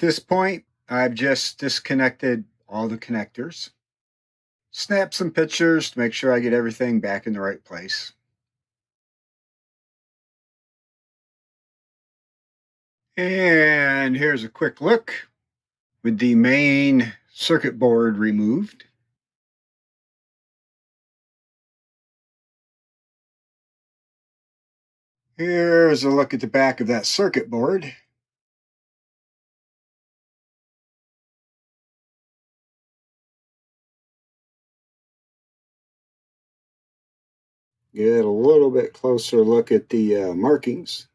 this point, I've just disconnected all the connectors. Snap some pictures to make sure I get everything back in the right place. And here's a quick look with the main circuit board removed. Here's a look at the back of that circuit board. Get a little bit closer look at the markings.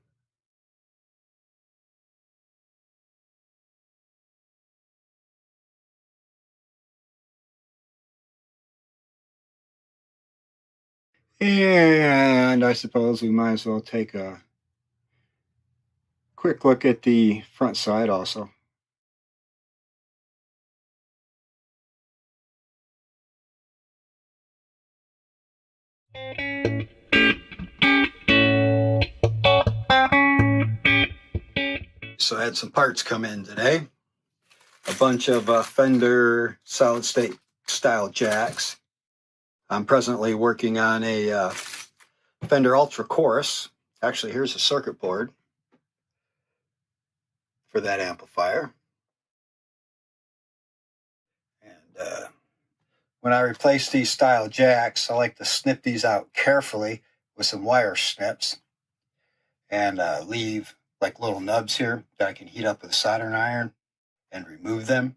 And I suppose we might as well take a quick look at the front side also. So I had some parts come in today. A bunch of Fender solid state style jacks. I'm presently working on a Fender Ultra Chorus. Actually, here's a circuit board for that amplifier. And when I replace these style jacks, I like to snip these out carefully with some wire snips and leave like little nubs here that I can heat up with a soldering iron and remove them.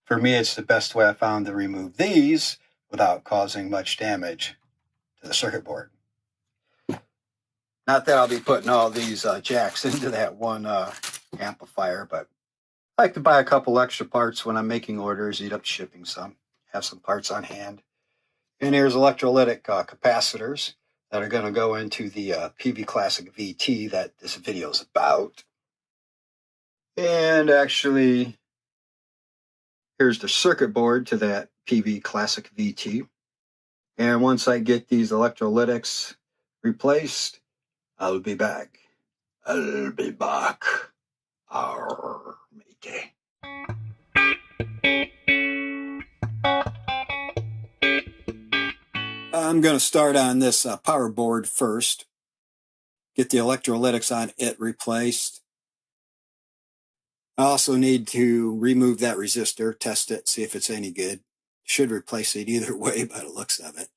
For me, it's the best way I found to remove these without causing much damage to the circuit board. Not that I'll be putting all these jacks into that one amplifier, but I like to buy a couple extra parts when I'm making orders, eat up shipping some, have some parts on hand. And here's electrolytic capacitors that are going to go into the Peavey Classic VT that this video is about. And actually, here's the circuit board to that Peavey Classic VT. And once I get these electrolytics replaced, I'll be back. I'll be back. Arr, matey. I'm going to start on this power board first. Get the electrolytics on it replaced. I also need to remove that resistor, test it, see if it's any good. Should replace it either way by the looks of it.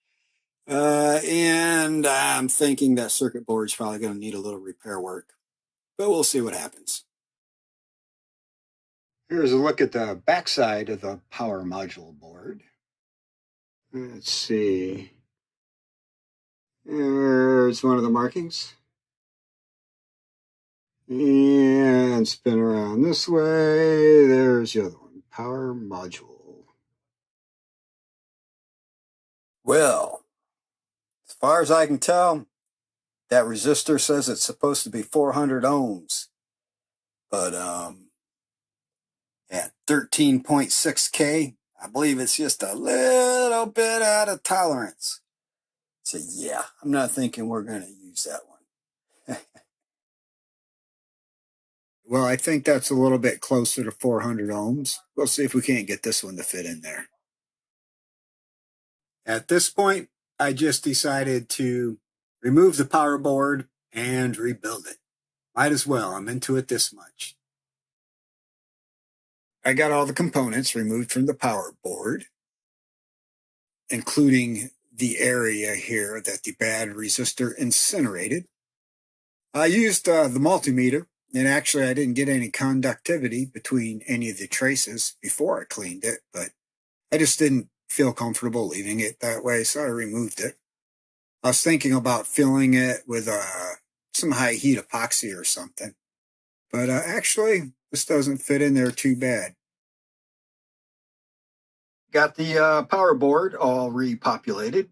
And I'm thinking that circuit board is probably going to need a little repair work, but we'll see what happens. Here's a look at the backside of the power module board. Let's see. There's one of the markings. And spin around this way. There's the other one, power module. Well, as far as I can tell, that resistor says it's supposed to be 400 ohms. But at 13.6K, I believe it's just a little bit out of tolerance. So yeah, I'm not thinking we're going to use that one. Well, I think that's a little bit closer to 400 ohms. We'll see if we can't get this one to fit in there. At this point, I just decided to remove the power board and rebuild it. Might as well, I'm into it this much. I got all the components removed from the power board, including the area here that the bad resistor incinerated. I used the multimeter, and actually I didn't get any conductivity between any of the traces before I cleaned it, but I just didn't feel comfortable leaving it that way, so I removed it. I was thinking about filling it with some high heat epoxy or something, but actually this doesn't fit in there too bad. Got the power board all repopulated.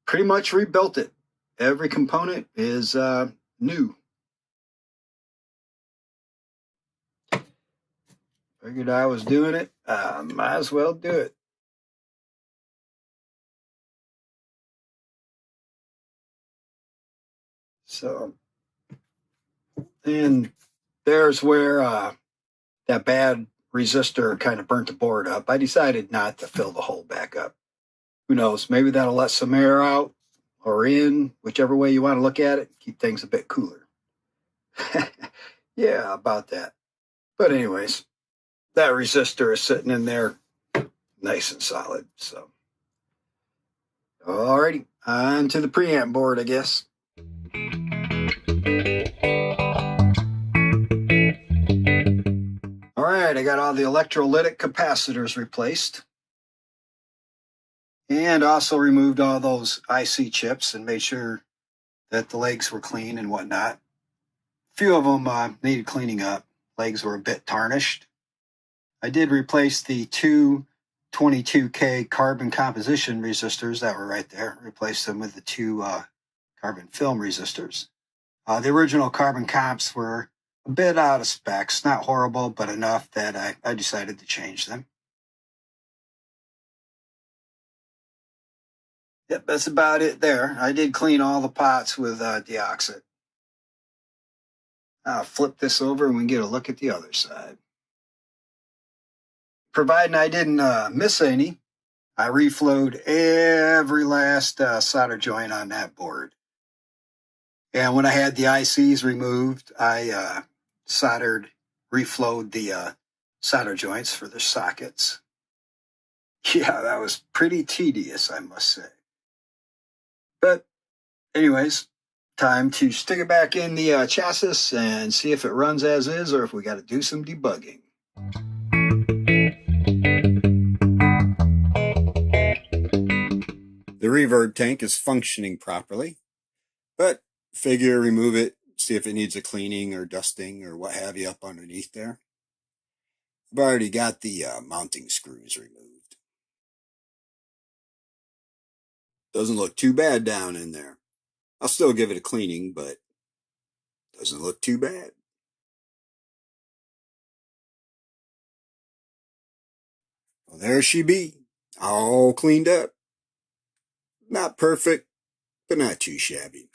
Pretty much rebuilt it. Every component is new. Figured I was doing it. Might as well do it. So, and there's where that bad resistor kind of burnt the board up, I decided not to fill the hole back up. Who knows? Maybe that'll let some air out or in, whichever way you want to look at it, keep things a bit cooler. Yeah, about that. But anyways, that resistor is sitting in there nice and solid. So, alrighty, on to the preamp board, I guess. All right, I got all the electrolytic capacitors replaced. And also removed all those IC chips and made sure that the legs were clean and whatnot. A few of them needed cleaning up. Legs were a bit tarnished. I did replace the two 22K carbon composition resistors that were right there. Replaced them with the two carbon film resistors. The original carbon comps were a bit out of specs, not horrible, but enough that I decided to change them. Yep, that's about it there. I did clean all the pots with deoxit. I'll flip this over and we can get a look at the other side. Providing I didn't miss any, I reflowed every last solder joint on that board. And when I had the ICs removed, I reflowed the solder joints for the sockets. Yeah, that was pretty tedious, I must say. But anyways, time to stick it back in the chassis and see if it runs as is or if we got to do some debugging. The reverb tank is functioning properly, but figure remove it, see if it needs a cleaning or dusting or what have you up underneath there. I've already got the mounting screws removed. Doesn't look too bad down in there. I'll still give it a cleaning, but doesn't look too bad. Well, there she be, all cleaned up. Not perfect, but not too shabby.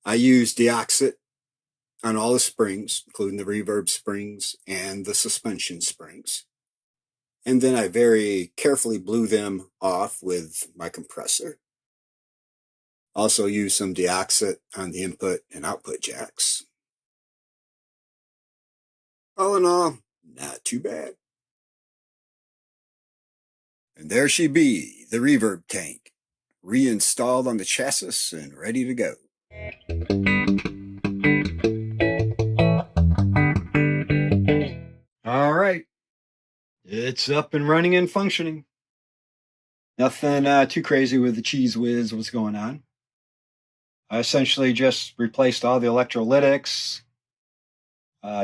I used deoxit on all the springs, including the reverb springs and the suspension springs. And then I very carefully blew them off with my compressor. Also used some deoxit on the input and output jacks. All in all, not too bad. And there she be, the reverb tank, reinstalled on the chassis and ready to go. All right, it's up and running and functioning. Nothing too crazy with the cheese whiz was going on. I essentially just replaced all the electrolytics,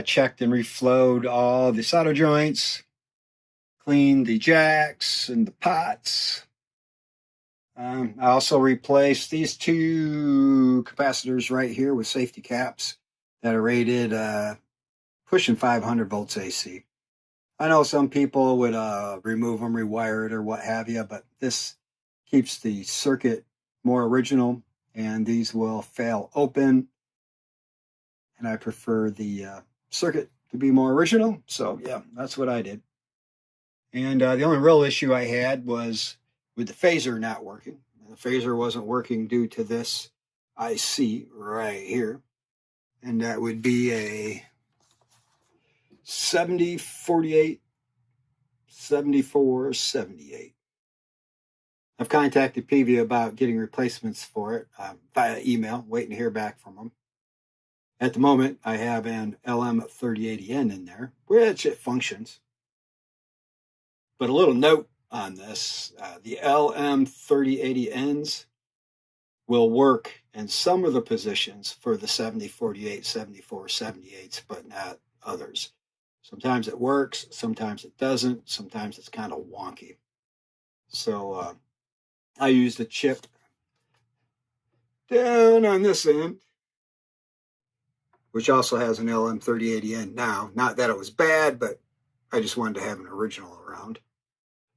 checked and reflowed all the solder joints, cleaned the jacks and the pots. I also replaced these two capacitors right here with safety caps that are rated pushing 500 volts AC. I know some people would remove them, rewire it, or what have you, but this keeps the circuit more original, and these will fail open. And I prefer the circuit to be more original, so yeah, that's what I did. And the only real issue I had was with the phaser not working. The phaser wasn't working due to this IC right here, and that would be a 7048 74 78. I've contacted Peavey about getting replacements for it via email, waiting to hear back from them. At the moment, I have an LM3080N in there, which it functions. But a little note on this, the LM3080Ns will work in some of the positions for the 7048, 74, 78s, but not others. Sometimes it works, sometimes it doesn't, sometimes it's kind of wonky. So I used a chip down on this end, which also has an LM3080N now. Not that it was bad, but I just wanted to have an original around.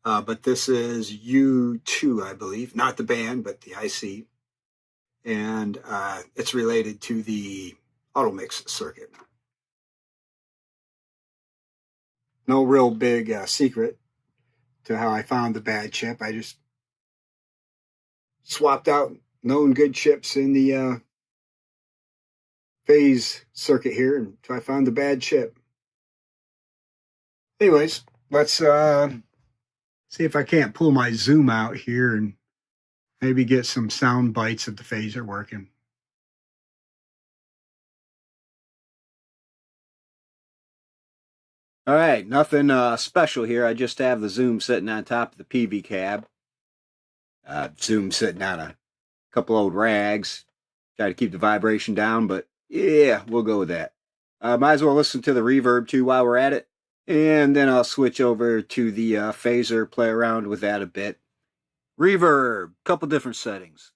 But this is U2, I believe, not the band, but the IC. And it's related to the auto mix circuit. No real big secret to how I found the bad chip. I just swapped out known good chips in the phase circuit here until I found the bad chip. Anyways, let's see if I can't pull my zoom out here and maybe get some sound bites of the phaser working. All right, nothing special here. I just have the zoom sitting on top of the Peavey cab. Zoom sitting on a couple old rags. Try to keep the vibration down, but yeah, we'll go with that. Might as well listen to the reverb too while we're at it. And then I'll switch over to the phaser, play around with that a bit. Reverb, couple different settings.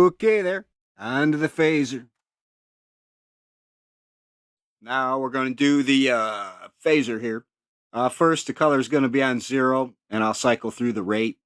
Okay there, on to the phaser. Now we're going to do the phaser here. First, the color is going to be on 0, and I'll cycle through the rate.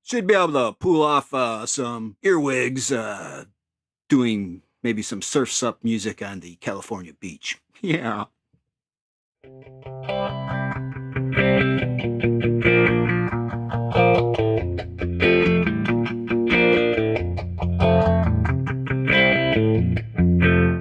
Should be able to pull off some earwigs doing maybe some surf's up music on the California beach. Yeah.